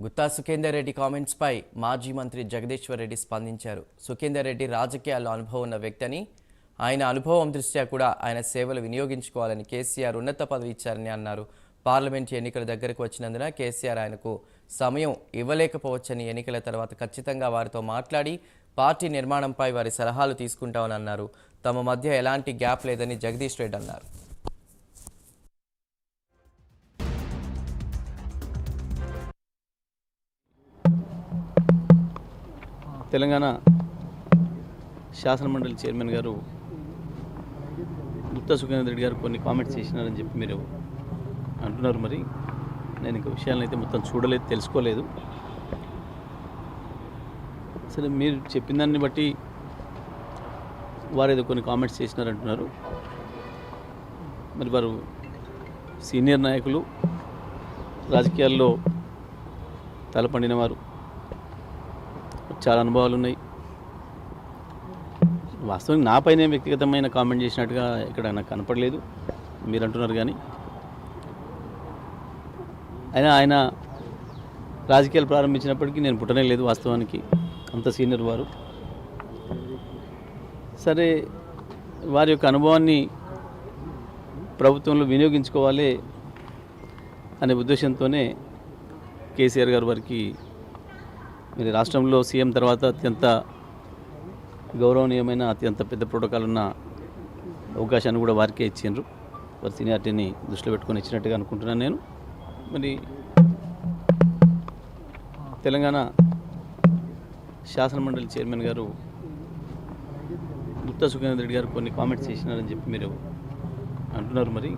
Gutta Sukhender Reddy comments పై మాజీ మంత్రి జగదీశ్వర్ రెడ్డి స్పందించారు. సుఖేందర్ రెడ్డి రాజకీయాల్లో అనుభవం ఉన్న వ్యక్తి అని, ఆయన అనుభవం దృష్ట్యా కూడా ఆయన సేవలు వినియోగించుకోవాలని కేసీఆర్ ఉన్నత పదవి ఇచ్చారని అన్నారు. పార్లమెంట్ ఎన్నికల దగ్గరకు వచ్చినందున కేసీఆర్ ఆయనకు సమయం ఇవ్వలేకపోవచ్చని, ఎన్నికల తర్వాత ఖచ్చితంగా వారితో మాట్లాడి పార్టీ నిర్మాణంపై వారి సలహాలు తీసుకుంటామని అన్నారు. తమ మధ్య ఎలాంటి గ్యాప్ లేదని జగదీష్ రెడ్డి అన్నారు. తెలంగాణ శాసనమండలి చైర్మన్ గారు గుత్తా సుఖేందర్ రెడ్డి గారు కొన్ని కామెంట్స్ చేసినారని చెప్పి మీరు అంటున్నారు. మరి నేను ఇంక విషయాలను అయితే మొత్తం చూడలేదు, తెలుసుకోలేదు. సరే, మీరు చెప్పిన దాన్ని బట్టి వారు ఏదో కొన్ని కామెంట్స్ చేసినారంటున్నారు. మరి వారు సీనియర్ నాయకులు, రాజకీయాల్లో తలపండిన వారు, చాలా అనుభవాలు ఉన్నాయి. వాస్తవంగా నాపైనే వ్యక్తిగతమైన కామెంట్ చేసినట్టుగా ఇక్కడ నాకు కనపడలేదు. మీరు అంటున్నారు కానీ ఆయన రాజకీయాలు ప్రారంభించినప్పటికీ నేను పుట్టనే లేదు. వాస్తవానికి అంత సీనియర్ వారు. సరే, వారి యొక్క అనుభవాన్ని ప్రభుత్వంలో వినియోగించుకోవాలి అనే ఉద్దేశంతోనే కేసీఆర్ గారు వారికి మీరు రాష్ట్రంలో సీఎం తర్వాత అత్యంత గౌరవనీయమైన, అత్యంత పెద్ద ప్రోటోకాల్ ఉన్న అవకాశాన్ని కూడా వారికే ఇచ్చిండ్రు. వారి సీనియారిటీని దృష్టిలో పెట్టుకొని ఇచ్చినట్టుగా అనుకుంటున్నాను నేను. మరి తెలంగాణ శాసనమండలి చైర్మన్ గారు గుత్తా సుఖేందర్ రెడ్డి గారు కొన్ని కామెంట్స్ చేసినారని చెప్పి మీరు అంటున్నారు. మరి